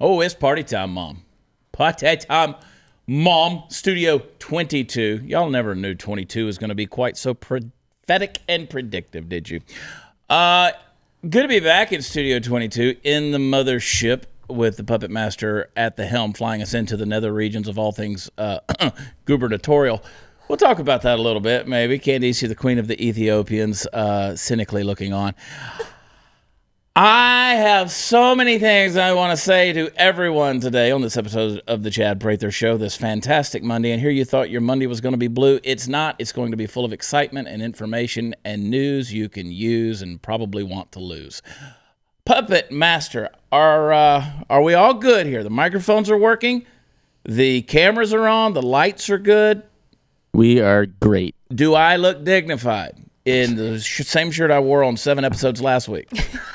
Oh, it's party time, Mom. Party time, Mom. Studio 22. Y'all never knew 22 was going to be quite so prophetic and predictive, did you? Good to be back in Studio 22 in the mothership with the puppet master at the helm, flying us into the nether regions of all things gubernatorial. We'll talk about that a little bit, maybe. Candice, the queen of the Ethiopians, cynically looking on. I have so many things I want to say to everyone today on this episode of the Chad Prather Show, this fantastic Monday. And here you thought your Monday was going to be blue. It's not. It's going to be full of excitement and information and news you can use and probably want to lose. Puppet Master, are we all good here? The microphones are working. The cameras are on. The lights are good. We are great. Do I look dignified? In the same shirt I wore on 7 episodes last week.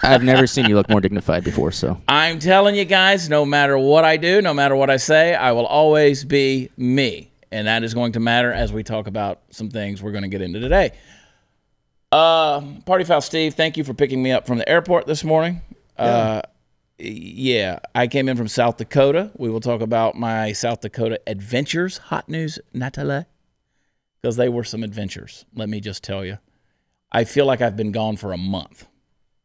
I've never seen you look more dignified before, so. I'm telling you guys, no matter what I do, no matter what I say, I will always be me. And that is going to matter as we talk about some things we're going to get into today. Party Foul Steve, thank you for picking me up from the airport this morning. Yeah, I came in from South Dakota. We will talk about my South Dakota adventures. Hot news, Natalie. Because they were some adventures, let me just tell you. I feel like I've been gone for a month.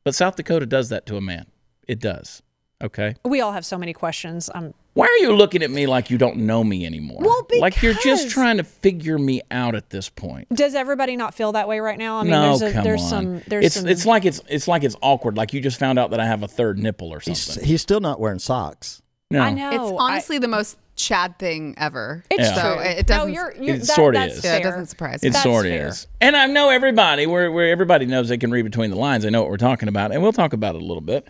But South Dakota does that to a man. It does. Okay? We all have so many questions. Why are you looking at me like you don't know me anymore? Well, because... Like you're just trying to figure me out at this point. Does everybody not feel that way right now? I mean, no, there's come on. Some... It's like it's awkward. Like you just found out that I have a third nipple or something. He's still not wearing socks. No. I know. It's honestly the most Chad thing ever. It's true. So it doesn't. No, it sort of is. Yeah, it doesn't surprise me. It sort of is. And I know everybody, where everybody knows they can read between the lines. They know what we're talking about. And we'll talk about it a little bit.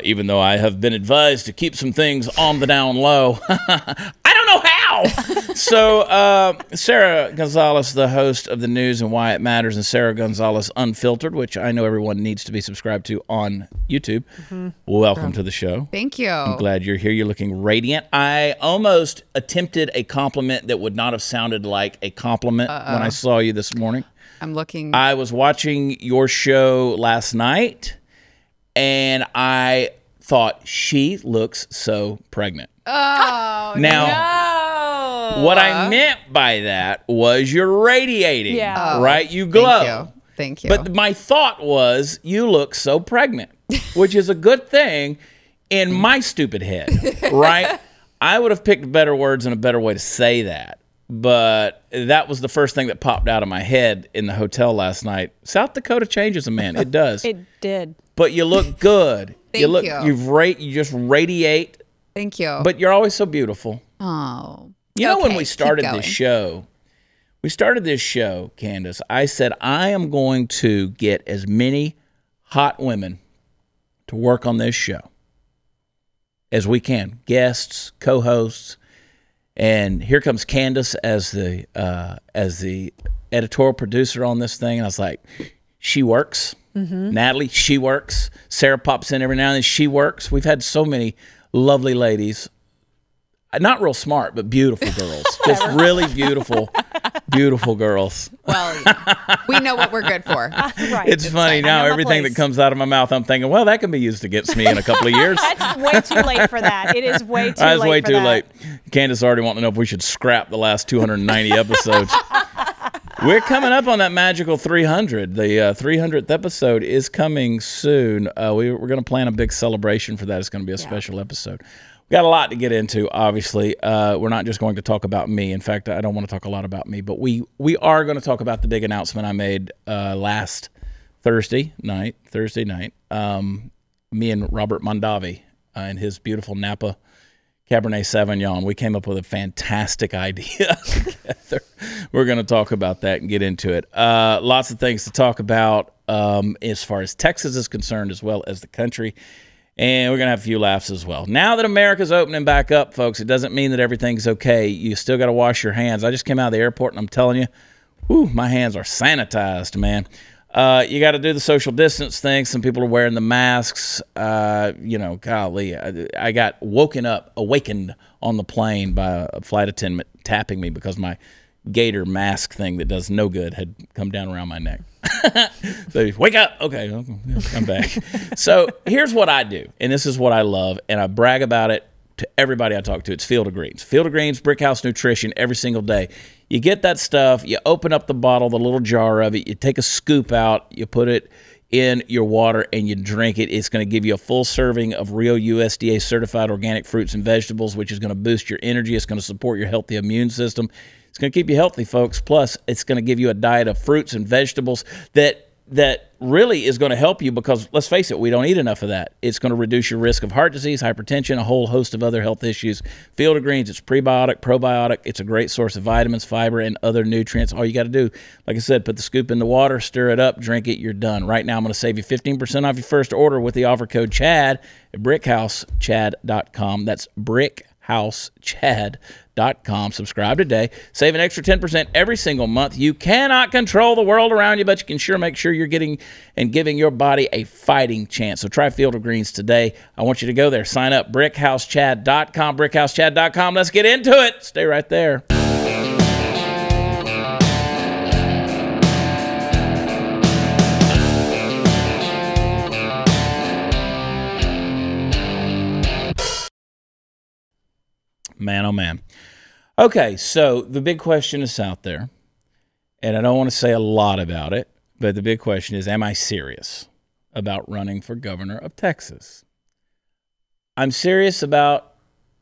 Even though I have been advised to keep some things on the down low. I don't know how. So Sarah Gonzalez, the host of the news and why it matters, and Sarah Gonzalez Unfiltered, which I know everyone needs to be subscribed to on YouTube. Mm-hmm. Welcome to the show. Thank you. I'm glad you're here. You're looking radiant. I almost attempted a compliment that would not have sounded like a compliment when I saw you this morning. I'm looking. I was watching your show last night. And I thought, she looks so pregnant. Oh, now, no. What I meant by that was you're radiating, right? You glow. Thank you. But my thought was, you look so pregnant, which is a good thing in my stupid head, right? I would have picked better words and a better way to say that. But that was the first thing that popped out of my head in the hotel last night. South Dakota changes a man. It does. It did. But you look good. Thank you. You just radiate. Thank you. But you're always so beautiful. Oh. You know, when we started this show, Candace, I said, I am going to get as many hot women to work on this show as we can. Guests, co-hosts. And here comes Candace as the editorial producer on this thing. And I was like, she works. Mm-hmm. Natalie, she works. Sarah pops in every now and then. She works. We've had so many lovely ladies. Not real smart, but beautiful girls. Just really beautiful, beautiful girls. Well, we know what we're good for. Right. It's funny now. Everything that comes out of my mouth, I'm thinking, well, that can be used against me in a couple of years. That's way too late for that. It is way too late. It's way too late. Candace already wanting to know if we should scrap the last 290 episodes. We're coming up on that magical 300. The 300th episode is coming soon. We're going to plan a big celebration for that. It's going to be a special episode. We got a lot to get into, obviously. We're not just going to talk about me. In fact, I don't want to talk a lot about me, but we are going to talk about the big announcement I made last Thursday night. Me and Robert Mondavi and his beautiful Napa Cabernet Sauvignon. We came up with a fantastic idea together. We're going to talk about that and get into it. Lots of things to talk about as far as Texas is concerned, as well as the country. And we're going to have a few laughs as well. Now that America's opening back up, folks, it doesn't mean that everything's okay. You still got to wash your hands. I just came out of the airport, and I'm telling you, my hands are sanitized, man. You got to do the social distance thing. Some people are wearing the masks. Golly, I got awakened on the plane by a flight attendant tapping me because my gator mask thing that does no good had come down around my neck. So wake up. Okay, I'm back. So here's what I do, and this is what I love, and I brag about it to everybody I talk to. It's Field of Greens. Field of Greens, Brickhouse Nutrition, every single day. You get that stuff, you open up the bottle, the little jar of it, you take a scoop out, you put it in your water, and you drink it. It's going to give you a full serving of real USDA certified organic fruits and vegetables, which is going to boost your energy. It's going to support your healthy immune system. It's going to keep you healthy, folks. Plus, it's going to give you a diet of fruits and vegetables that really is going to help you, because let's face it, we don't eat enough of that. It's going to reduce your risk of heart disease, hypertension, a whole host of other health issues. Field of Greens, it's prebiotic, probiotic. It's a great source of vitamins, fiber, and other nutrients. All you got to do, like I said, put the scoop in the water, stir it up, drink it, you're done. Right now, I'm going to save you 15% off your first order with the offer code CHAD at brickhousechad.com. That's brickhousechad.com. Subscribe today. Save an extra 10% every single month. You cannot control the world around you, but you can sure make sure you're getting and giving your body a fighting chance. So try Field of Greens today. I want you to go there. Sign up, brickhousechad.com, brickhousechad.com. Let's get into it. Stay right there. Man, oh man. Okay, so the big question is out there, and I don't want to say a lot about it, but the big question is, am I serious about running for governor of Texas? I'm serious about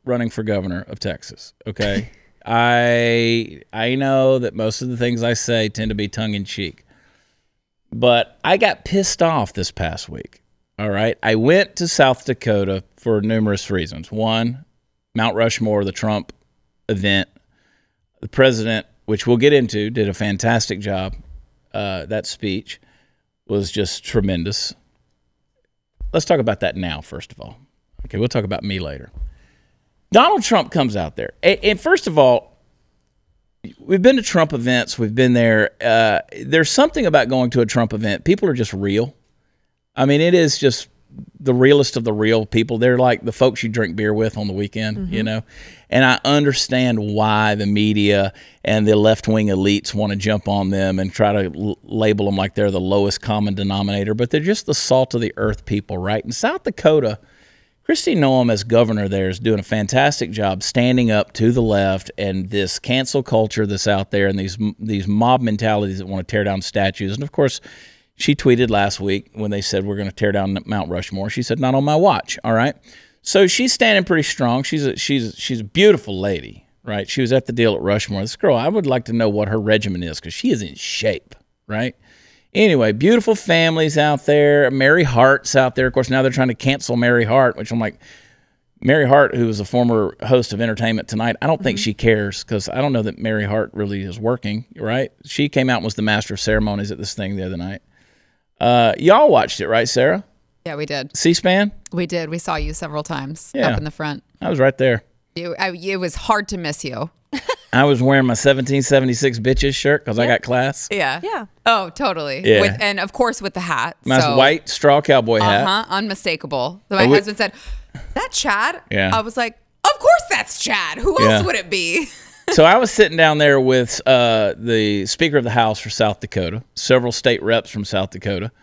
running for governor of Texas, okay? I know that most of the things I say tend to be tongue-in-cheek, but I got pissed off this past week, all right? I went to South Dakota for numerous reasons. One, Mount Rushmore, the Trump event. The president, which we'll get into, did a fantastic job. That speech was just tremendous. Let's talk about that now, first of all. Okay, we'll talk about me later. Donald Trump comes out there. And first of all, we've been to Trump events. We've been there. There's something about going to a Trump event. People are just real. I mean, it is just the realest of the real people. They're like the folks you drink beer with on the weekend, you know? And I understand why the media and the left-wing elites want to jump on them and try to label them like they're the lowest common denominator, but they're just the salt of the earth people, right? In South Dakota, Kristi Noem as governor there is doing a fantastic job standing up to the left and this cancel culture that's out there and these mob mentalities that want to tear down statues. And, of course, she tweeted last week when they said we're going to tear down Mount Rushmore. She said, not on my watch, all right? So she's standing pretty strong. She's a beautiful lady, right? She was at the deal at Rushmore. This girl, I would like to know what her regimen is because she is in shape, right? Anyway, beautiful families out there. Mary Hart's out there. Of course, now they're trying to cancel Mary Hart, which I'm like, Mary Hart, who was a former host of Entertainment Tonight, I don't think she cares because I don't know that Mary Hart really is working, right? She came out and was the master of ceremonies at this thing the other night. Y'all watched it, right, Sarah? Yeah, we did. C-SPAN? We did. We saw you several times up in the front. I was right there. It was hard to miss you. I was wearing my 1776 bitches shirt because I got class. Yeah. Yeah. Oh, totally. Yeah. And of course with the hat. My white straw cowboy hat. Unmistakable. So my husband said, "Is that Chad?" Yeah. I was like, "Of course that's Chad. Who else would it be?" So I was sitting down there with the Speaker of the House for South Dakota, several state reps from South Dakota.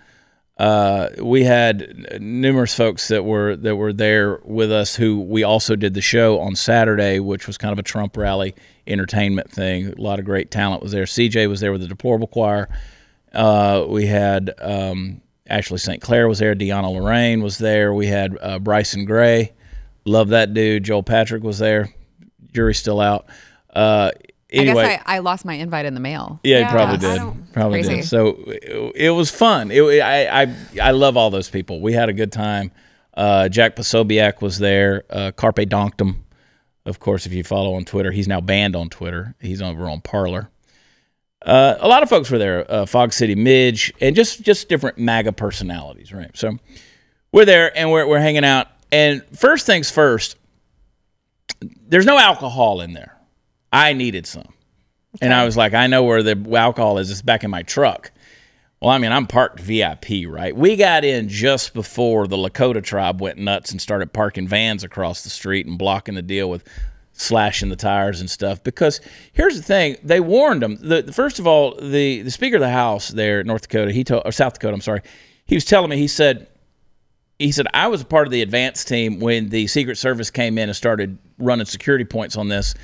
We had numerous folks that were there with us who we also did the show on Saturday, which was kind of a Trump rally entertainment thing. A lot of great talent was there. CJ was there with the Deplorable Choir. We had Ashley St. Clair was there. Deanna Lorraine was there. We had Bryson Gray. Love that dude. Joel Patrick was there. Jury's still out. Anyway, I guess I lost my invite in the mail. Yeah, you probably did. Probably Crazy. did. So it was fun. I love all those people. We had a good time. Jack Posobiec was there. Carpe Donktum. Of course, if you follow on Twitter, he's now banned on Twitter. He's over on Parler. A lot of folks were there. Fog City Midge and just different MAGA personalities, right? So we're there and we're hanging out. And first things first, there's no alcohol in there. I needed some. Okay. And I was like, I know where the alcohol is. It's back in my truck. Well, I mean, I'm parked VIP, right? We got in just before the Lakota tribe went nuts and started parking vans across the street and blocking the deal with slashing the tires and stuff. Because here's the thing, they warned them. First of all, the Speaker of the House there in North Dakota, or South Dakota, I'm sorry, he was telling me, he said, I was a part of the advance team when the Secret Service came in and started running security points on this.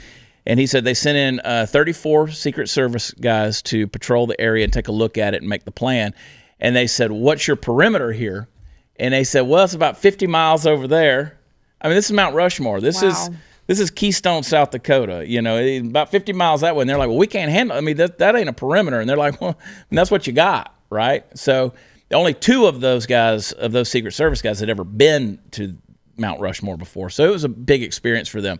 And he said they sent in 34 Secret Service guys to patrol the area and take a look at it and make the plan. And they said, what's your perimeter here? And they said, well, it's about 50 miles over there. I mean, this is Mount Rushmore. This is Keystone, South Dakota. You know, about 50 miles that way. And they're like, well, we can't handle it. I mean, that ain't a perimeter. And they're like, well, that's what you got, right? So only 2 of those guys, of those Secret Service guys, had ever been to Mount Rushmore before. So it was a big experience for them.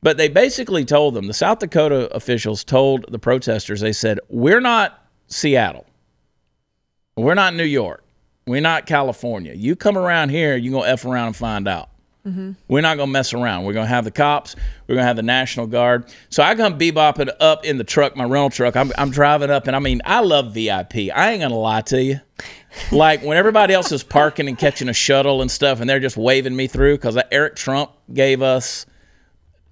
But they basically told them, the South Dakota officials told the protesters, they said, we're not Seattle. We're not New York. We're not California. You come around here, you're going to F around and find out. We're not going to mess around. We're going to have the cops. We're going to have the National Guard. So I come bebopping up in the truck, my rental truck. I'm driving up, and I mean, I love VIP. I ain't going to lie to you. Like when everybody else is parking and catching a shuttle and stuff, and they're just waving me through, because Eric Trump gave us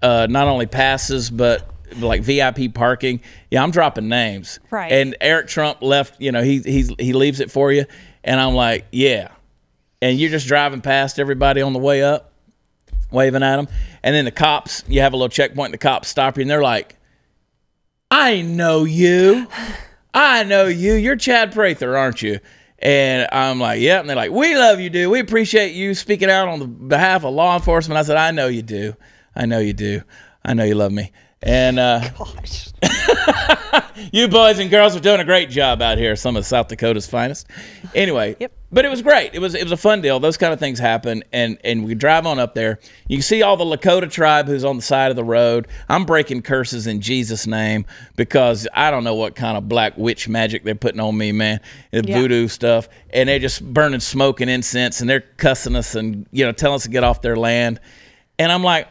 not only passes, but like VIP parking. Yeah, I'm dropping names. Right. And Eric Trump left, you know, he leaves it for you. And I'm like, yeah. And you're just driving past everybody on the way up, waving at them. And then the cops, you have a little checkpoint, and the cops stop you, and they're like, I know you. I know you. You're Chad Prather, aren't you? And I'm like, yeah. And they're like, we love you, dude. We appreciate you speaking out on the behalf of law enforcement. I said, I know you do. I know you do. I know you love me. And Gosh. you boys and girls are doing a great job out here, some of South Dakota's finest. Anyway, Yep. But it was great. It was a fun deal. Those kind of things happen, and we drive on up there. You can see all the Lakota tribe who's on the side of the road. I'm breaking curses in Jesus' name, because I don't know what kind of black witch magic they're putting on me, man. Voodoo stuff. And they're just burning smoke and incense, and they're cussing us and, you know, telling us to get off their land. And I'm like,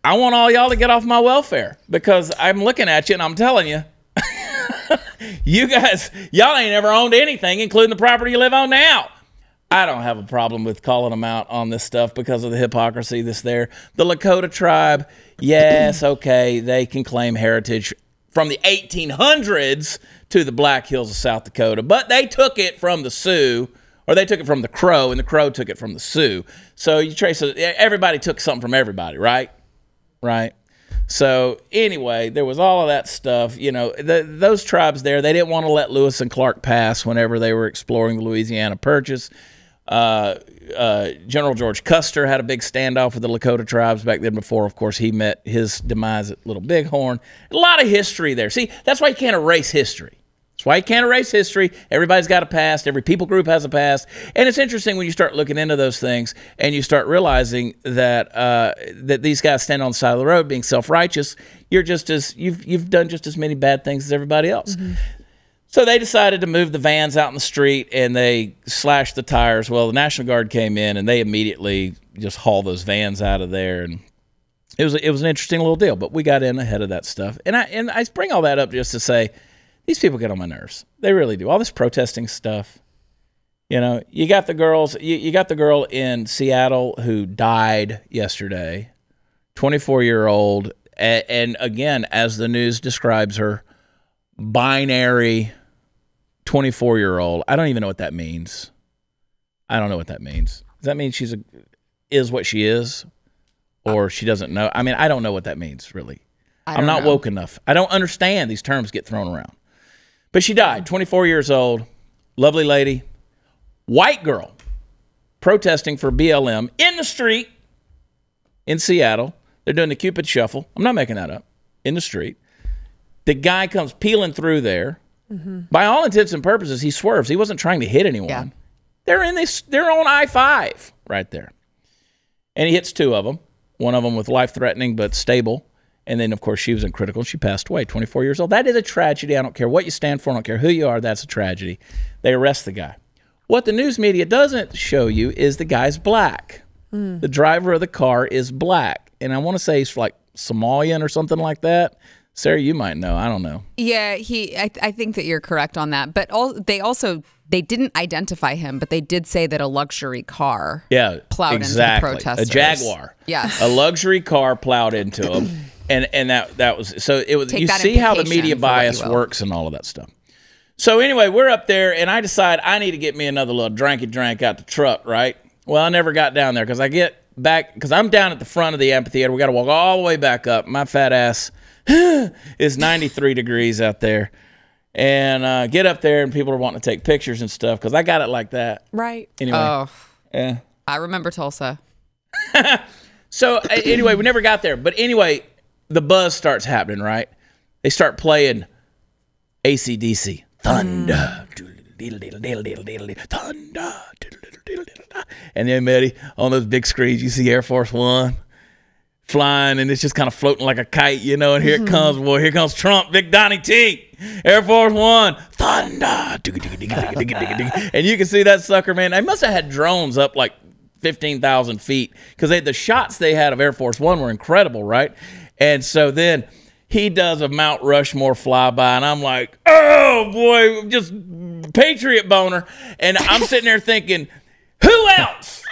I want all y'all to get off my welfare, because I'm looking at you and I'm telling you, you guys, y'all ain't ever owned anything, including the property you live on now. I don't have a problem with calling them out on this stuff because of the hypocrisy that's there. The Lakota tribe, yes, okay, they can claim heritage from the 1800s to the Black Hills of South Dakota, but they took it from the Sioux, or they took it from the Crow, and the Crow took it from the Sioux. So you trace it, everybody took something from everybody, right? Right. So anyway, there was all of that stuff. You know, those tribes there, they didn't want to let Lewis and Clark pass whenever they were exploring the Louisiana Purchase. General George Custer had a big standoff with the Lakota tribes back then before, of course, he met his demise at Little Bighorn. A lot of history there. See, that's why you can't erase history. That's why you can't erase history. Everybody's got a past. Every people group has a past. And it's interesting when you start looking into those things and you start realizing that that these guys stand on the side of the road being self-righteous. You're just as you've done just as many bad things as everybody else. So they decided to move the vans out in the street, and they slashed the tires. Well, the National Guard came in, and they immediately just hauled those vans out of there, and it was an interesting little deal. But we got in ahead of that stuff, and I bring all that up just to say, these people get on my nerves. They really do. All this protesting stuff. You know, you got the girls. You got the girl in Seattle who died yesterday, 24-year-old, and again, as the news describes her, binary 24-year-old. I don't even know what that means. I don't know what that means. Does that mean she's is what she is, or she doesn't know? I mean, I don't know what that means, really. I'm not woke enough. I don't understand these terms get thrown around. But she died, 24 years old, lovely lady, white girl, protesting for BLM in the street in Seattle. They're doing the Cupid Shuffle. I'm not making that up. In the street. The guy comes peeling through there. By all intents and purposes, he swerves. He wasn't trying to hit anyone. Yeah. They're on I-5 right there. And he hits 2 of them. One of them with life-threatening but stable. And then, of course, she was in critical. She passed away, 24 years old. That is a tragedy. I don't care what you stand for. I don't care who you are. That's a tragedy. They arrest the guy. What the news media doesn't show you is the guy's black. The driver of the car is black. And I want to say he's like Somalian or something like that. Sarah, you might know. I don't know. Yeah, I think that you're correct on that. But they didn't identify him, but they did say that a luxury car plowed into the protesters. A Jaguar. Yes. A luxury car plowed into him. And that was so it was. Take You that see how the implication media for what you bias will. works and all of that stuff. So anyway, we're up there, and I decide I need to get me another little drank out the truck, right? Well, I never got down there because I get back because I'm down at the front of the amphitheater. We got to walk all the way back up. My fat ass is 93 degrees out there, and get up there, and people are wanting to take pictures and stuff because I got it like that. Right. Anyway, yeah. I remember Tulsa. So anyway, we never got there. But anyway, the buzz starts happening, right? They start playing AC/DC. Thunder. Thunder. And then, Maddie, on those big screens, you see Air Force One flying, and it's just kind of floating like a kite, you know, and here it comes, boy. Here comes Trump, Big Donnie T. Air Force One. Thunder. And you can see that sucker, man. They must have had drones up like 15,000 feet because the shots they had of Air Force One were incredible, right? And so then he does a Mount Rushmore flyby, and I'm like, oh boy, just patriot boner. And I'm sitting there thinking, who else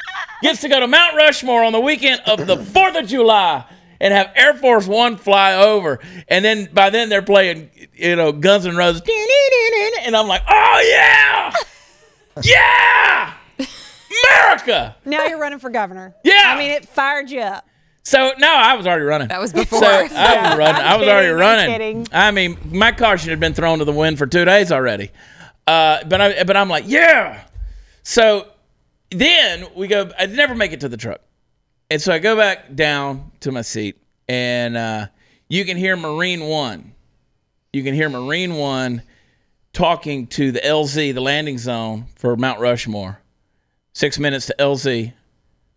gets to go to Mount Rushmore on the weekend of the 4th of July and have Air Force One fly over? And then by then they're playing, you know, Guns N' Roses, and I'm like, oh yeah, yeah. America! Now you're running for governor. Yeah. I mean, it fired you up. So, no, I was already running. That was before. So, I was running. I was already kidding, I'm running. kidding. I mean, my car should have been thrown to the wind for 2 days already. But I'm like, yeah. So, then we go, I never make it to the truck. And so I go back down to my seat, and you can hear Marine One. You can hear Marine One talking to the LZ, the landing zone for Mount Rushmore. 6 minutes to LZ,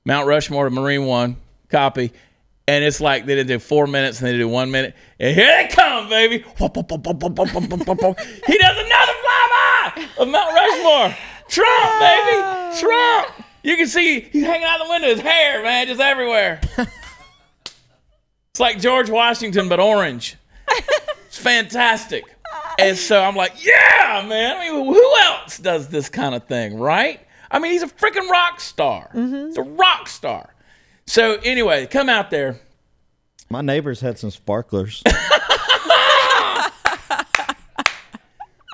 Mount Rushmore to Marine One, copy. And it's like they did do 4 minutes and they do 1 minute. And here they come, baby. He does another flyby of Mount Rushmore. Trump, baby. Trump. You can see he's hanging out the window. His hair, man, just everywhere. It's like George Washington, but orange. It's fantastic. And so I'm like, yeah, man. I mean, who else does this kind of thing, right? I mean, he's a freaking rock star. He's a rock star. So anyway, come out there. My neighbors had some sparklers.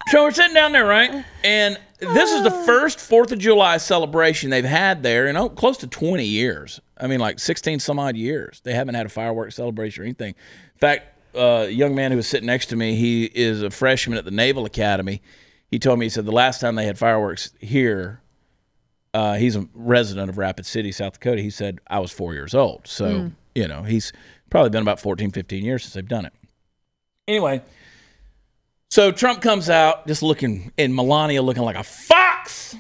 So we're sitting down there, right? And this is the first 4th of July celebration they've had there in close to 20 years. I mean, like 16 some odd years. They haven't had a fireworks celebration or anything. In fact, a young man who was sitting next to me, he is a freshman at the Naval Academy. He told me, he said, the last time they had fireworks here, he's a resident of Rapid City, South Dakota. He said, I was 4 years old. So, you know, he's probably been about 14, 15 years since they've done it. Anyway, so Trump comes out just looking, and Melania looking like a fox.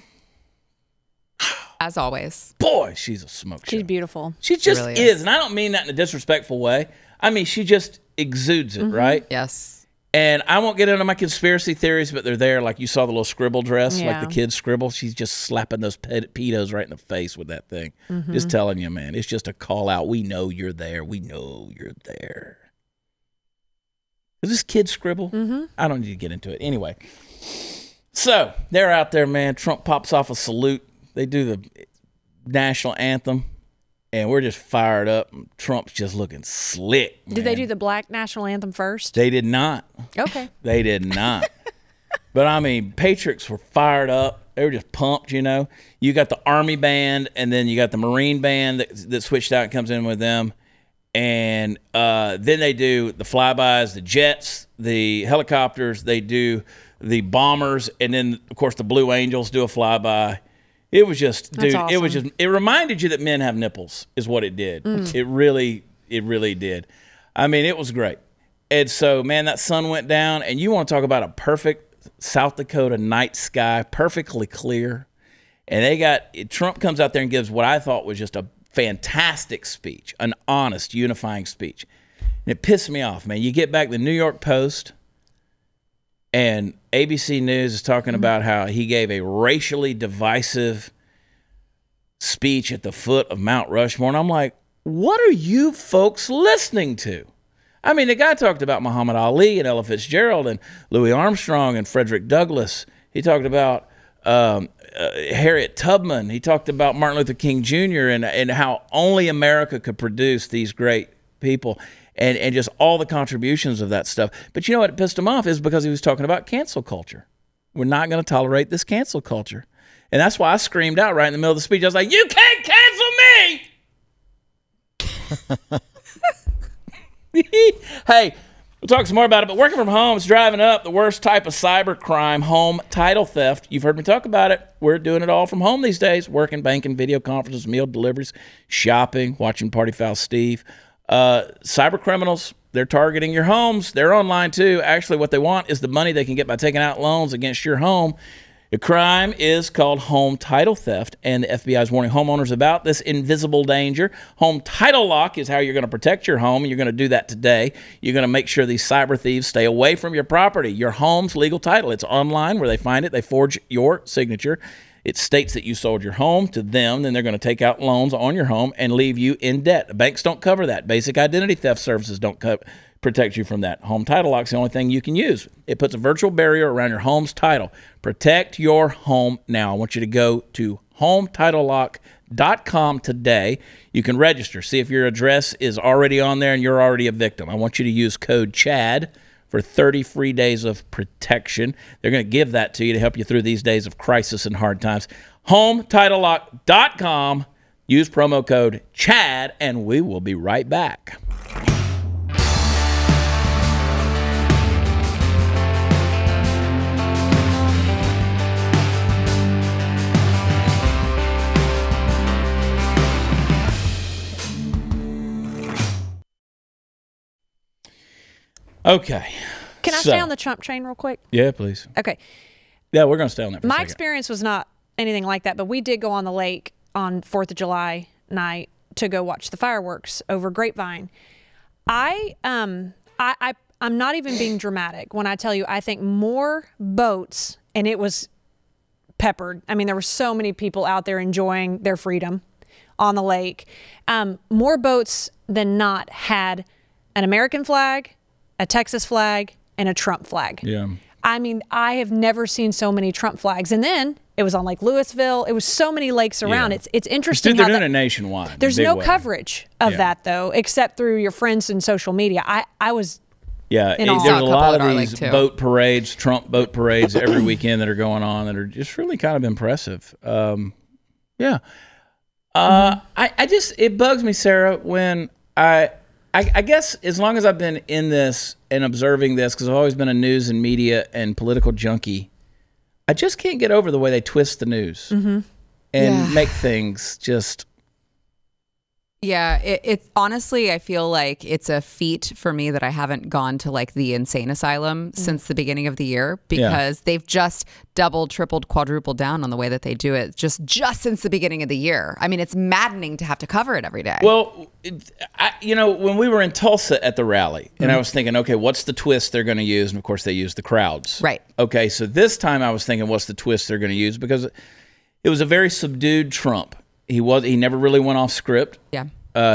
As always. Boy, she's a smoke show. She's beautiful. She just really is. And I don't mean that in a disrespectful way. I mean, she just exudes it, right? Yes. And I won't get into my conspiracy theories, but they're there. Like you saw the little scribble dress, like Yeah. the kids scribble. She's just slapping those pedos right in the face with that thing. Just telling you, man, it's just a call out. We know you're there. We know you're there. Is this kid scribble? I don't need to get into it. Anyway, so they're out there, man. Trump pops off a salute. They do the national anthem, and we're just fired up. Trump's just looking slick. Did they man. do the Black National Anthem first? They did not. Okay. They did not. But, I mean, Patriots were fired up. They were just pumped, you know. You got the Army band, and then you got the Marine band that switched out and comes in with them. And then they do the flybys, the jets, the helicopters. They do the bombers. And then, of course, the Blue Angels do a flyby. It was just, dude, That's it was awesome. just, it reminded you that men have nipples is what it did. It really did. I mean, it was great. And so, man, that sun went down, and you want to talk about a perfect South Dakota night sky, perfectly clear. And Trump comes out there and gives what I thought was just a fantastic speech, an honest, unifying speech. And it pissed me off, man. You get back the New York Post, and ABC News is talking about how he gave a racially divisive speech at the foot of Mount Rushmore. And I'm like, what are you folks listening to? I mean, the guy talked about Muhammad Ali and Ella Fitzgerald and Louis Armstrong and Frederick Douglass. He talked about Harriet Tubman. He talked about Martin Luther King Jr. and how only America could produce these great people. and just all the contributions of that stuff. But you know what pissed him off is because he was talking about cancel culture. We're not going to tolerate this cancel culture. And that's why I screamed out right in the middle of the speech. I was like, you can't cancel me! Hey, we'll talk some more about it, but working from home is driving up the worst type of cyber crime, home title theft. You've heard me talk about it. We're doing it all from home these days, working, banking, video conferences, meal deliveries, shopping, watching Party Foul Steve. Cyber criminals, they're targeting your homes. They're online too. Actually, what they want is the money they can get by taking out loans against your home. The crime is called home title theft, and the FBI is warning homeowners about this invisible danger. Home title lock is how you're going to protect your home, and you're going to do that today. You're going to make sure these cyber thieves stay away from your property, your home's legal title. It's online where they find it. They forge your signature. It states that you sold your home to them, then they're going to take out loans on your home and leave you in debt. The banks don't cover that. Basic identity theft services don't protect you from that. Home title lock is the only thing you can use. It puts a virtual barrier around your home's title. Protect your home now. I want you to go to hometitlelock.com today. You can register. See if your address is already on there and you're already a victim. I want you to use code CHAD for 30 free days of protection. They're going to give that to you to help you through these days of crisis and hard times. hometitlelock.com. Use promo code CHAD, and we will be right back. Okay. Can I stay on the Trump train real quick? Yeah, please. Okay. Yeah, we're going to stay on that for a My second. experience was not anything like that, but we did go on the lake on 4th of July night to go watch the fireworks over Grapevine. I'm not even being dramatic when I tell you I think more boats, and it was peppered. I mean, there were so many people out there enjoying their freedom on the lake. More boats than not had an American flag, a Texas flag, and a Trump flag. Yeah. I mean, I have never seen so many Trump flags. And then it was on Lake Louisville. It was so many lakes around. Yeah. It's interesting. They're doing it nationwide. There's no coverage of Yeah. that, though, except through your friends and social media. I was Yeah, in all. there's a lot at our of lake, these too. boat parades, Trump boat parades every weekend that are going on that are just really kind of impressive. Yeah. It bugs me, Sarah, when I guess as long as I've been in this and observing this, because I've always been a news and media and political junkie, I just can't get over the way they twist the news and make things just... Yeah, it's honestly, I feel like it's a feat for me that I haven't gone to like the insane asylum since the beginning of the year, because they've just doubled, tripled, quadrupled down on the way that they do it just since the beginning of the year. I mean, it's maddening to have to cover it every day. Well, when we were in Tulsa at the rally, and I was thinking, okay, what's the twist they're going to use? And of course, they use the crowds. Right. Okay, so this time I was thinking, what's the twist they're going to use? Because it was a very subdued Trump. He never really went off script. Yeah.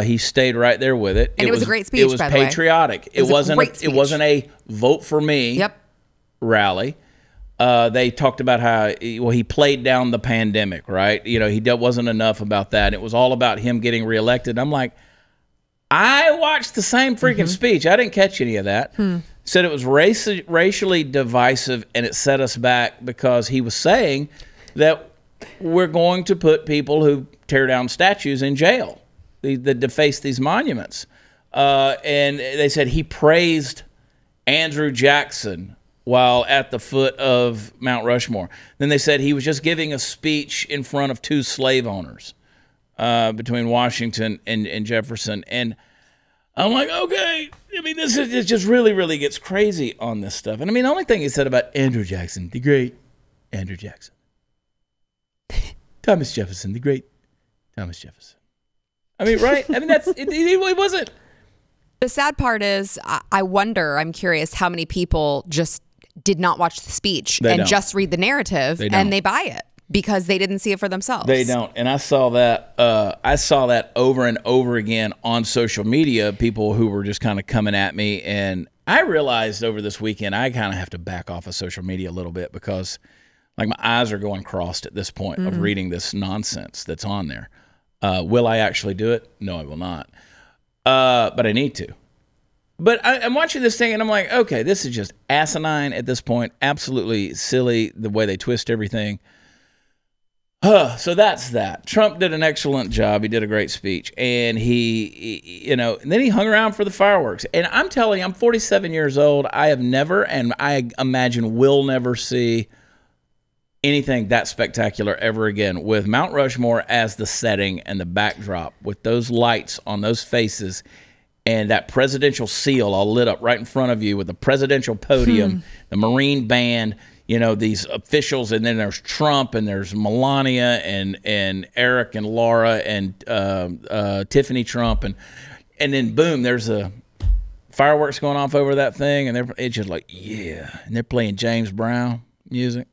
He stayed right there with it. And it was a great speech, It was by the way. patriotic. It wasn't a vote for me rally. They talked about how he played down the pandemic, right? He wasn't enough about that. It was all about him getting reelected. I'm like, I watched the same freaking speech. I didn't catch any of that. Said it was racially divisive, and it set us back because he was saying that we're going to put people who tear down statues in jail, that deface these monuments. And they said he praised Andrew Jackson while at the foot of Mount Rushmore. Then they said he was just giving a speech in front of two slave owners between Washington and Jefferson. And I'm like, okay, I mean, it just really, really gets crazy on this stuff. And I mean, the only thing he said about Andrew Jackson, the great Andrew Jackson, Thomas Jefferson, the great Thomas Jefferson. I mean, right? I mean, it wasn't. The sad part is, I'm curious how many people just did not watch the speech and just read the narrative and they buy it because they didn't see it for themselves. They don't. And I saw that over and over again on social media, people who were just kind of coming at me. And I realized over this weekend, I kind of have to back off of social media a little bit because like my eyes are going crossed at this point of reading this nonsense that's on there. Will I actually do it? No, I will not. But I need to. But I'm watching this thing, and I'm like, okay, this is just asinine at this point. Absolutely silly the way they twist everything. So that's that. Trump did an excellent job. He did a great speech. And and then he hung around for the fireworks. And I'm telling you, I'm 47 years old. I have never, and I imagine will never see anything that spectacular ever again, with Mount Rushmore as the setting and the backdrop, with those lights on those faces and that presidential seal all lit up right in front of you with the presidential podium, the Marine band, these officials, and then there's Trump, and there's Melania, and Eric, and Laura, and Tiffany Trump, and then boom, there's a fireworks going off over that thing, and it's just like, yeah, and they're playing James Brown music.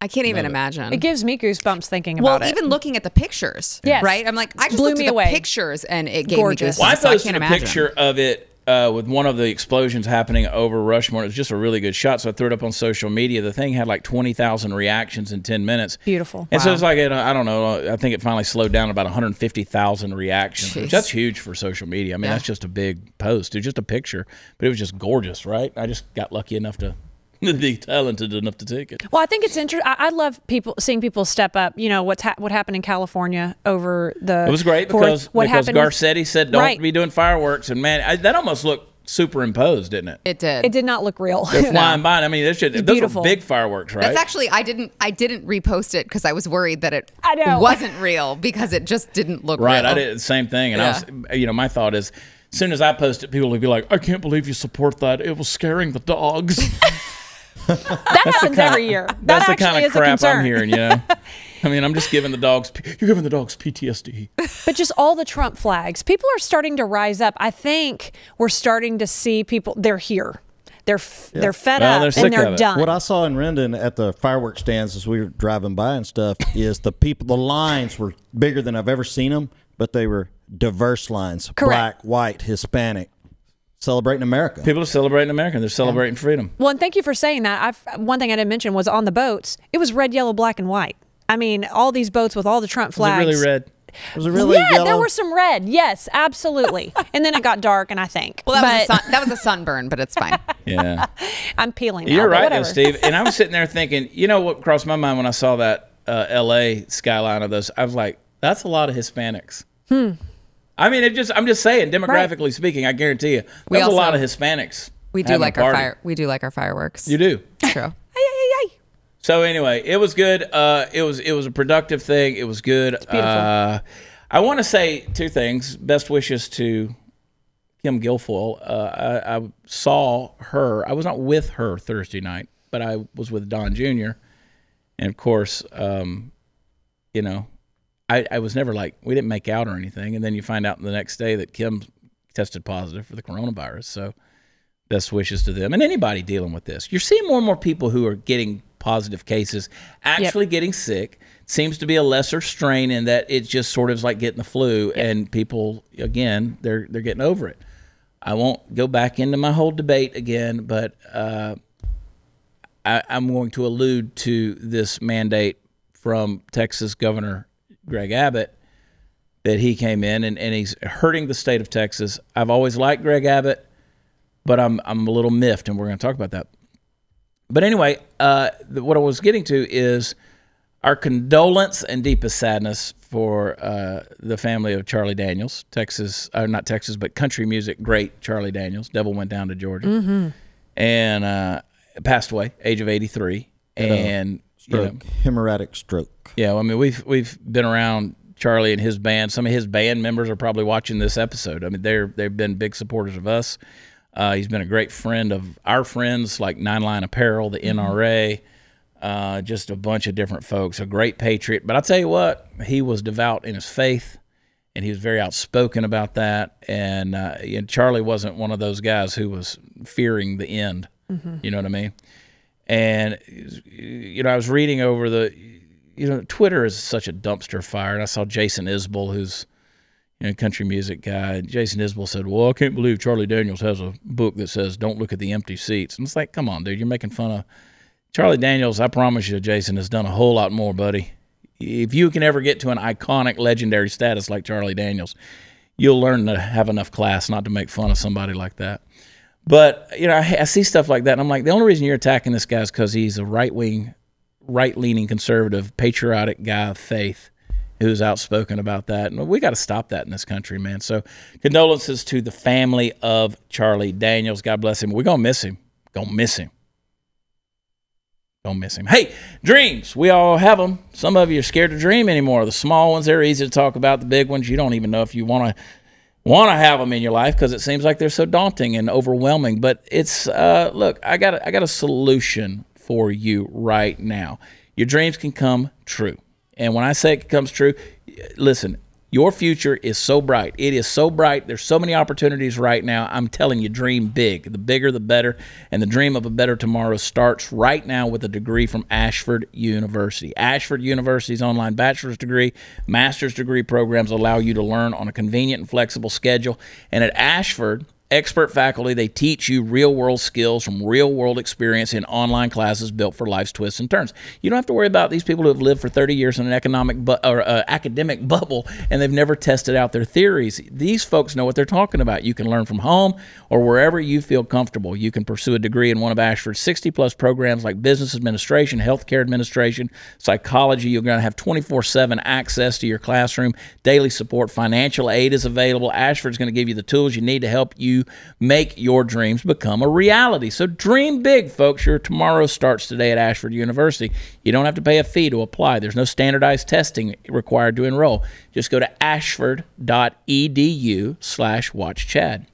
I can't even imagine. It gives me goosebumps thinking about it. Well, even looking at the pictures, right? I'm like, I just looked at the pictures, and it gave me goosebumps. Well, I so I posted can't a imagine. picture of it with one of the explosions happening over Rushmore. It was just a really good shot, so I threw it up on social media. The thing had like 20,000 reactions in 10 minutes. Beautiful. And so it's like, I don't know, I think it finally slowed down to about 150,000 reactions. Which that's huge for social media. I mean, that's just a big post. It was just a picture, but it was just gorgeous, right? I just got lucky enough to be talented enough to take it. Well, I think it's interesting. I love seeing people step up. What happened in California over the. It was great because Garcetti said don't be doing fireworks, and man, that almost looked superimposed, didn't it? It did. It did not look real. They're flying by. I mean, those were big fireworks, right? That's actually I didn't repost it because I was worried that it wasn't real because it just didn't look real. Right, I did the same thing, and I was, my thought is, as soon as I post it, people would be like, "I can't believe you support that. It was scaring the dogs." That happens every year. That's the kind of crap I'm hearing, I mean, I'm just giving the dogs, you're giving the dogs PTSD. But just all the Trump flags. People are starting to rise up. I think we're starting to see people, they're here. They're fed up and they're done. What I saw in Rendon at the fireworks stands as we were driving by and stuff is the lines were bigger than I've ever seen them, but they were diverse lines. Correct. Black, white, Hispanic. Celebrating America. People are celebrating America. They're celebrating freedom. Well, and thank you for saying that. One thing I didn't mention was on the boats, it was red, yellow, black, and white. I mean, all these boats with all the Trump flags. Was it really red? Was it really yellow? There were some red. Yes, absolutely. And then it got dark, and I think. Well, that was a sunburn, but it's fine. Yeah. I'm peeling now. You're right, though, Steve. And I was sitting there thinking, what crossed my mind when I saw that L.A. skyline of those? I was like, that's a lot of Hispanics. I mean, I'm just saying, demographically speaking, I guarantee you, there's a lot of Hispanics. We do like our fireworks. You do. True. So anyway, it was good. It was a productive thing. It was good. It's beautiful. I want to say two things. Best wishes to Kim Guilfoyle. I saw her. I was not with her Thursday night, but I was with Don Jr. And of course, I was never like, we didn't make out or anything. And then you find out the next day that Kim tested positive for the coronavirus. So best wishes to them and anybody dealing with this. You're seeing more and more people who are getting positive cases, actually getting sick. Seems to be a lesser strain in that it just sort of is like getting the flu. And people, again, they're getting over it. I won't go back into my whole debate again, but I'm going to allude to this mandate from Texas Governor Greg Abbott, that he came in and he's hurting the state of Texas. I've always liked Greg Abbott, but I'm a little miffed, and we're going to talk about that. But anyway, what I was getting to is our condolence and deepest sadness for the family of Charlie Daniels, not Texas, but country music great Charlie Daniels. Devil went down to Georgia, and passed away, age of 83, and hemorrhagic stroke. Yeah, I mean, we've been around Charlie and his band. Some of his band members are probably watching this episode. I mean, they've been big supporters of us. He's been a great friend of our friends, like Nine Line Apparel, the NRA, just a bunch of different folks. A great patriot. But I'll tell you what, he was devout in his faith, and he was very outspoken about that. And Charlie wasn't one of those guys who was fearing the end. You know what I mean? And, I was reading over Twitter is such a dumpster fire. And I saw Jason Isbell, who's a country music guy. Jason Isbell said, well, I can't believe Charlie Daniels has a book that says, don't look at the empty seats. And it's like, come on, dude, you're making fun of Charlie Daniels. I promise you, Jason has done a whole lot more, buddy. If you can ever get to an iconic, legendary status like Charlie Daniels, you'll learn to have enough class not to make fun of somebody like that. But, you know, I see stuff like that, and I'm like, the only reason you're attacking this guy is because he's a right-leaning conservative, patriotic guy of faith who's outspoken about that. And we got to stop that in this country, man. So condolences to the family of Charlie Daniels. God bless him. We're going to miss him. Don't miss him. Don't miss him. Hey, dreams. We all have them. Some of you are scared to dream anymore. The small ones, they're easy to talk about. The big ones, you don't even know if you want to have them in your life because it seems like they're so daunting and overwhelming. But it's look, I got a solution for you right now. Your dreams can come true. And when I say it comes true, listen, your future is so bright. It is so bright. There's so many opportunities right now. I'm telling you, dream big. The bigger, the better. And the dream of a better tomorrow starts right now with a degree from Ashford University. Ashford University's online bachelor's degree, master's degree programs allow you to learn on a convenient and flexible schedule. And at Ashford, expert faculty, they teach you real-world skills from real-world experience in online classes built for life's twists and turns. You don't have to worry about these people who have lived for 30 years in an academic bubble and they've never tested out their theories. These folks know what they're talking about. You can learn from home or wherever you feel comfortable. You can pursue a degree in one of Ashford's 60-plus programs like business administration, healthcare administration, psychology. You're going to have 24/7 access to your classroom, daily support, financial aid is available. Ashford's going to give you the tools you need to help you make your dreams become a reality. So dream big, folks. Your tomorrow starts today at Ashford University. You don't have to pay a fee to apply. There's no standardized testing required to enroll. Just go to ashford.edu/watchchad.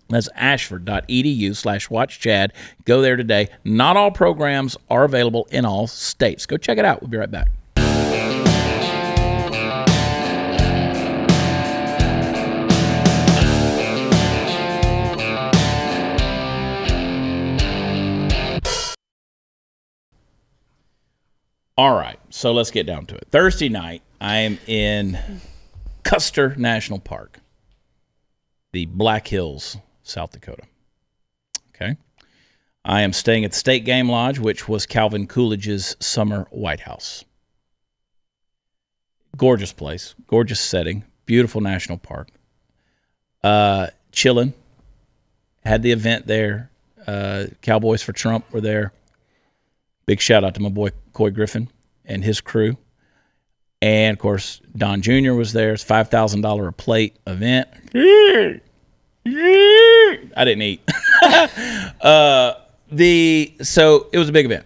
That's ashford.edu/watchchad. Go there today. Not all programs are available in all states. Go check it out. We'll be right back. All right, so let's get down to it. Thursday night, I am in Custer National Park, the Black Hills, South Dakota. Okay. I am staying at the State Game Lodge, which was Calvin Coolidge's summer White House. Gorgeous place, gorgeous setting, beautiful national park. Chilling. Had the event there. Cowboys for Trump were there. Big shout out to my boy Coy Griffin and his crew. And, of course, Don Jr. was there. It's $5,000 a plate event. I didn't eat. So it was a big event.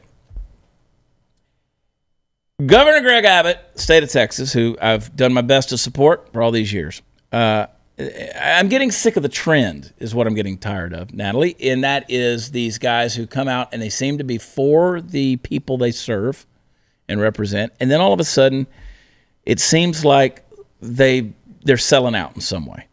Governor Greg Abbott, state of Texas, who I've done my best to support for all these years. I'm getting sick of the trend is what I'm getting tired of, Natalie, and that is these guys who come out and they seem to be for the people they serve and represent, and then all of a sudden it seems like they're selling out in some way.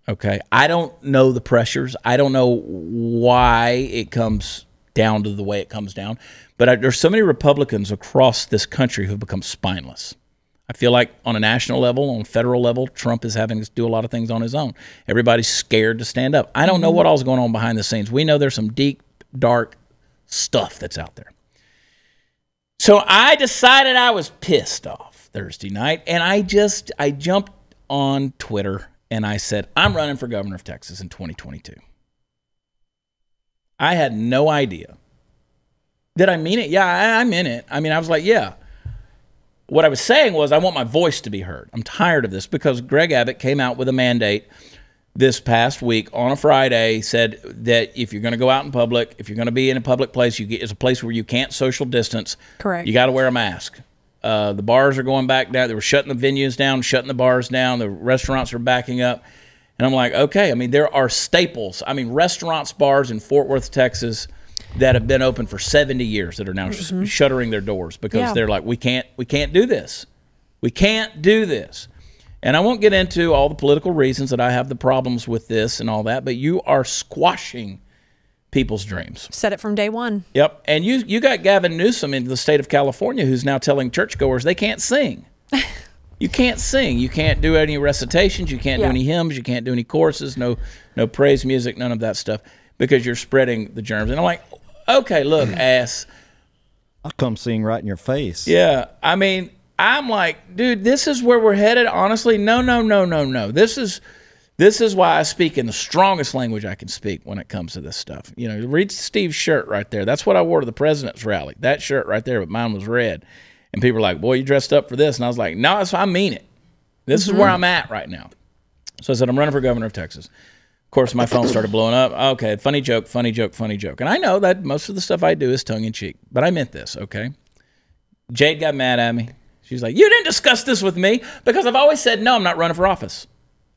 Okay, I don't know the pressures. I don't know why it comes down to the way it comes down, but there's so many Republicans across this country who have become spineless. I feel like on a national level, on a federal level, Trump is having to do a lot of things on his own. Everybody's scared to stand up. I don't know what all's going on behind the scenes. We know there's some deep, dark stuff that's out there. So I decided I was pissed off Thursday night, and I jumped on Twitter, and I said, I'm running for governor of Texas in 2022. I had no idea. Did I mean it? Yeah, I'm in it. I mean, I was like, yeah. What I was saying was I want my voice to be heard. I'm tired of this because Greg Abbott came out with a mandate this past week on a Friday, said that if you're going to go out in public, if you're going to be in a public place, it's a place where you can't social distance. Correct. You got to wear a mask. The bars are going back down. They were shutting the venues down, shutting the bars down. The restaurants are backing up. And I'm like, okay, I mean, there are staples. I mean, restaurants, bars in Fort Worth, Texas, that have been open for 70 years that are now shuttering their doors because they're like, we can't do this. We can't do this. And I won't get into all the political reasons that I have the problems with this and all that, but you are squashing people's dreams. Said it from day one. Yep. And you got Gavin Newsom in the state of California who's now telling churchgoers they can't sing. You can't sing. You can't do any recitations. You can't do any hymns. You can't do any choruses, no praise music, none of that stuff, because you're spreading the germs. And I'm like, okay, look, ass. I'll come sing right in your face. Yeah. I mean, I'm like, dude, this is where we're headed. Honestly, no. This This is why I speak in the strongest language I can speak when it comes to this stuff. You know, read Steve's shirt right there. That's what I wore to the president's rally. That shirt right there, but mine was red. And people were like, boy, you dressed up for this. And I was like, no, I mean it. This is where I'm at right now. So I said, I'm running for governor of Texas. Of course, my phone started blowing up. Okay, funny joke, funny joke, funny joke. And I know that most of the stuff I do is tongue-in-cheek, but I meant this, okay? Jade got mad at me. She's like, you didn't discuss this with me, because I've always said, no, I'm not running for office.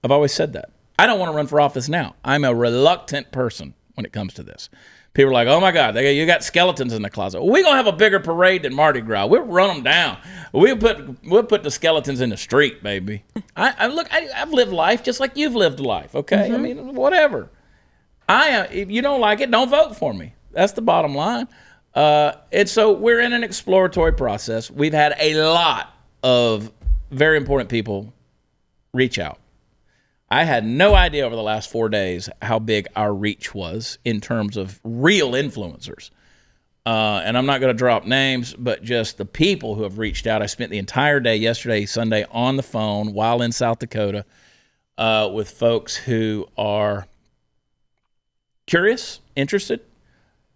I've always said that. I don't want to run for office now. I'm a reluctant person when it comes to this. People are like, oh, my God, you got skeletons in the closet. We're going to have a bigger parade than Mardi Gras. We'll run them down. We'll put the skeletons in the street, baby. I've lived life just like you've lived life, okay? I mean, whatever. If you don't like it, don't vote for me. That's the bottom line. And so we're in an exploratory process. We've had a lot of very important people reach out. I had no idea over the last 4 days how big our reach was in terms of real influencers. And I'm not going to drop names, but just the people who have reached out. I spent the entire day yesterday, Sunday, on the phone while in South Dakota with folks who are curious, interested.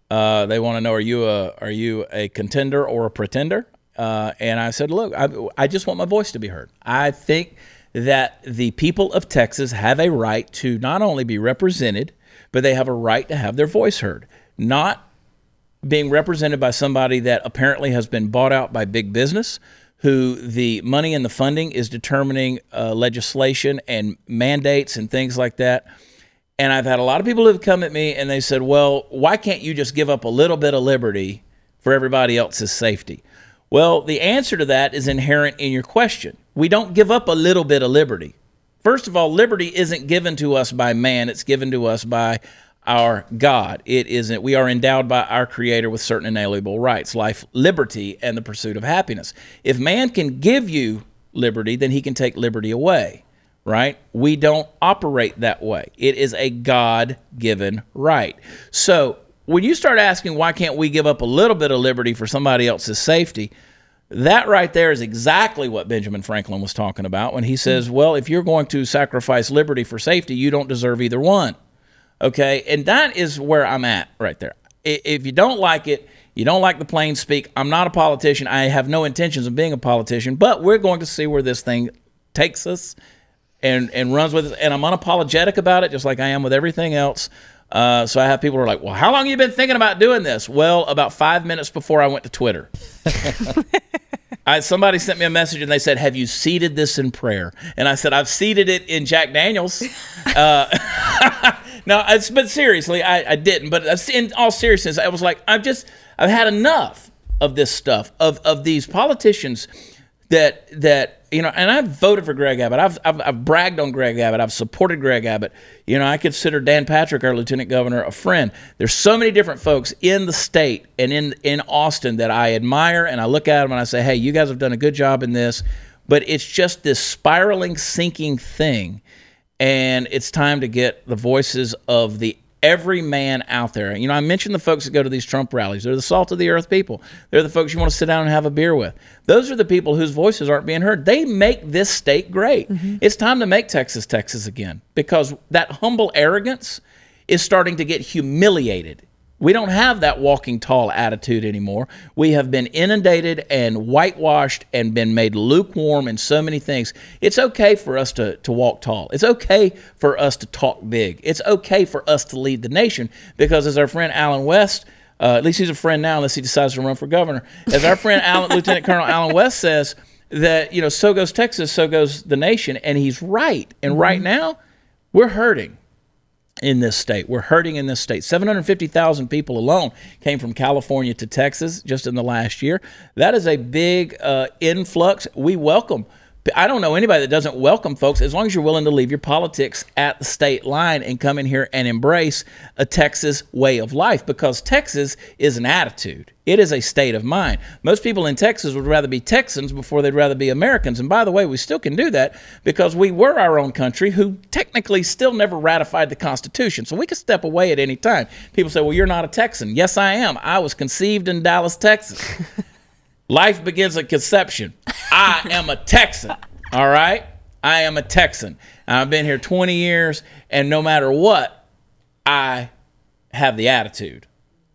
They want to know, are you a contender or a pretender? And I said, look, I just want my voice to be heard. I think that the people of Texas have a right to not only be represented, but they have a right to have their voice heard. Not being represented by somebody that apparently has been bought out by big business, who the money and the funding is determining legislation and mandates and things like that. And I've had a lot of people who have come at me and they said, well, why can't you just give up a little bit of liberty for everybody else's safety? Well, the answer to that is inherent in your question. We don't give up a little bit of liberty. First of all, liberty isn't given to us by man. It's given to us by our God. It isn't. We are endowed by our Creator with certain inalienable rights, life, liberty, and the pursuit of happiness. If man can give you liberty, then he can take liberty away, right? We don't operate that way. It is a God-given right. So when you start asking, why can't we give up a little bit of liberty for somebody else's safety, that right there is exactly what Benjamin Franklin was talking about when he says, well, if you're going to sacrifice liberty for safety, you don't deserve either one. Okay, and that is where I'm at right there. If you don't like it, you don't like the plain speak, I'm not a politician. I have no intentions of being a politician, but we're going to see where this thing takes us and runs with it. And I'm unapologetic about it, just like I am with everything else. So I have people who are like, well, how long have you been thinking about doing this? Well, about 5 minutes before I went to Twitter. Somebody sent me a message and they said, have you seeded this in prayer? And I said, I've seeded it in Jack Daniels. No, but seriously, I didn't. But in all seriousness, I was like, I've had enough of this stuff, of these politicians that you know, and I've voted for Greg Abbott. I've bragged on Greg Abbott. I've supported Greg Abbott. You know, I consider Dan Patrick, our lieutenant governor, a friend. There's so many different folks in the state and in Austin that I admire, and I look at them and I say, hey, you guys have done a good job in this. But it's just this spiraling, sinking thing, and it's time to get the voices of the everyman out there. You know, I mentioned the folks that go to these Trump rallies. They're the salt of the earth people. They're the folks you want to sit down and have a beer with. Those are the people whose voices aren't being heard. They make this state great. It's time to make Texas Texas again, because that humble arrogance is starting to get humiliated. We don't have that walking tall attitude anymore. We have been inundated and whitewashed and been made lukewarm in so many things. It's okay for us to walk tall. It's okay for us to talk big. It's okay for us to lead the nation, because as our friend Alan West, at least he's a friend now unless he decides to run for governor, as our friend Lieutenant Colonel Alan West says, that, you know, so goes Texas, so goes the nation, and he's right. And right now, we're hurting in this state. We're hurting in this state. 750,000 people alone came from California to Texas just in the last year. That is a big influx. We welcome. I don't know anybody that doesn't welcome folks, as long as you're willing to leave your politics at the state line and come in here and embrace a Texas way of life, because Texas is an attitude. It is a state of mind. Most people in Texas would rather be Texans before they'd rather be Americans. And by the way, we still can do that because we were our own country, who technically still never ratified the Constitution. So we can step away at any time. People say, well, you're not a Texan. Yes, I am. I was conceived in Dallas, Texas. Life begins at conception. I am a Texan, all right? I am a Texan. I've been here 20 years, and no matter what, I have the attitude.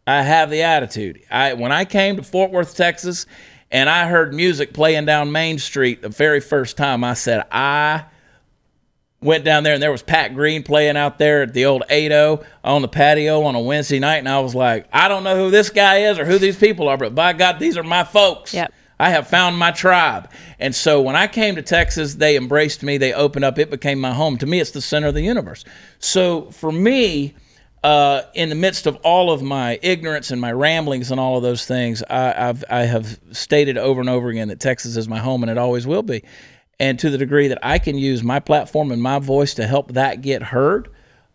I have the attitude. When I came to Fort Worth, Texas, and I heard music playing down Main Street the very first time, I said, I went down there, and there was Pat Green playing out there at the old 8-0 on the patio on a Wednesday night, and I was like, I don't know who this guy is or who these people are, but by God, these are my folks. Yep. I have found my tribe. And so when I came to Texas, they embraced me. They opened up. It became my home. To me, it's the center of the universe. So for me, in the midst of all of my ignorance and my ramblings and all of those things, I have stated over and over again that Texas is my home, and it always will be. And to the degree that I can use my platform and my voice to help that get heard,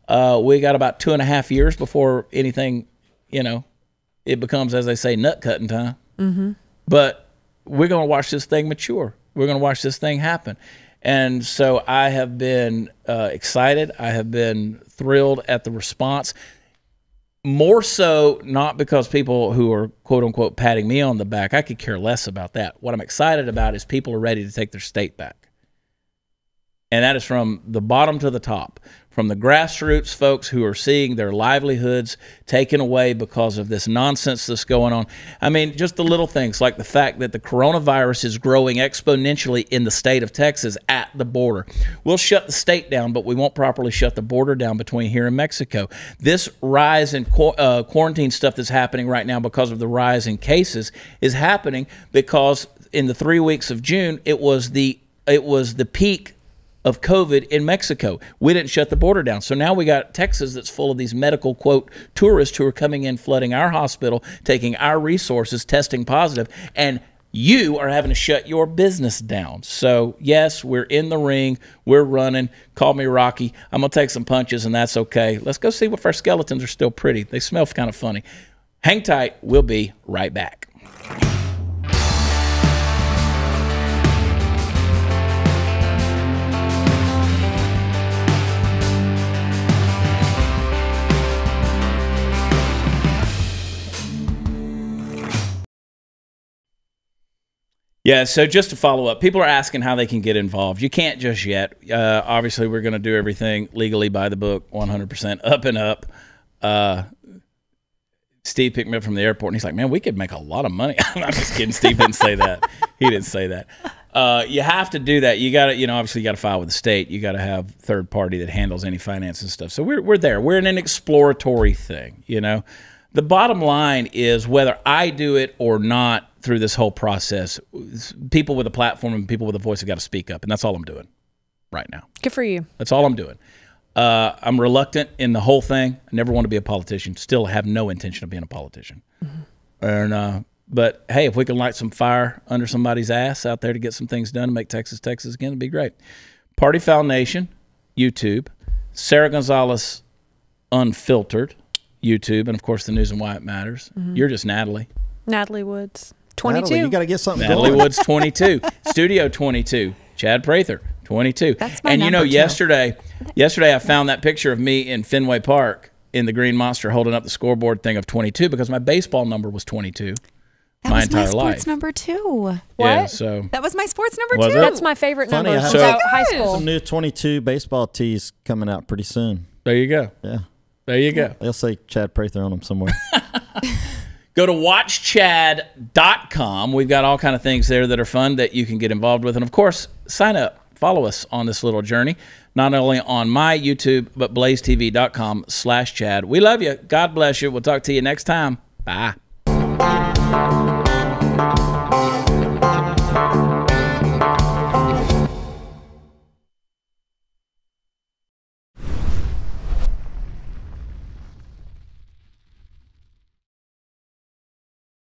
we got about 2.5 years before anything, it becomes, as they say, nut cutting time. Mm-hmm. But we're going to watch this thing mature. We're going to watch this thing happen. And so I have been excited. I have been thrilled at the response. More so, not because people who are, quote unquote, patting me on the back. I could care less about that. What I'm excited about is people are ready to take their state back. And that is from the bottom to the top, from the grassroots folks who are seeing their livelihoods taken away because of this nonsense that's going on. I mean, just the little things like the fact that the coronavirus is growing exponentially in the state of Texas at the border. We'll shut the state down, but we won't properly shut the border down between here and Mexico. This rise in quarantine stuff that's happening right now because of the rise in cases is happening because in the 3 weeks of June, it was the peak of COVID in Mexico. We didn't shut the border down. So now we got Texas that's full of these medical, quote, tourists who are coming in, flooding our hospital, taking our resources, testing positive, and you are having to shut your business down. So, yes, we're in the ring. We're running. Call me Rocky. I'm going to take some punches, and that's okay. Let's go see if our skeletons are still pretty. They smell kind of funny. Hang tight. We'll be right back. Yeah, so just to follow up, people are asking how they can get involved. You can't just yet. Obviously, we're going to do everything legally by the book, 100% up and up. Steve picked me up from the airport, and he's like, man, we could make a lot of money. I'm just kidding. Steve didn't say that. He didn't say that. You have to do that. You got to, obviously you got to file with the state. You got to have third party that handles any finance and stuff. So we're there. We're in an exploratory thing, The bottom line is whether I do it or not through this whole process, people with a platform and people with a voice have got to speak up, and that's all I'm doing right now. Good for you. That's all I'm doing. I'm reluctant in the whole thing. I never want to be a politician. Still have no intention of being a politician. Mm-hmm. But, hey, if we can light some fire under somebody's ass out there to get some things done and make Texas, Texas again, it'd be great. Party Foul Nation, YouTube. Sarah Gonzalez Unfiltered, YouTube. And, of course, the News and Why It Matters. Mm-hmm. You're just Natalie. Natalie Woods. 22. Natalie, you got to get something Natalie going. Woods, 22. Studio 22. Chad Prather, 22. That's my and number two. yesterday I found that picture of me in Fenway Park in the Green Monster holding up the scoreboard thing of 22 because my baseball number was 22 my entire That was my life. sports number 2. Yeah, What? so That was my sports number Was 2. it? That's my favorite Funny, number I since have high school. Some new 22 baseball tees coming out pretty soon. there you go. Yeah. There you go. They'll say Chad Prather on them somewhere. Go to watchchad.com. We've got all kind of things there that are fun that you can get involved with. And, of course, sign up. Follow us on this little journey, not only on my YouTube, but blazetv.com/Chad. We love you. God bless you. We'll talk to you next time. Bye.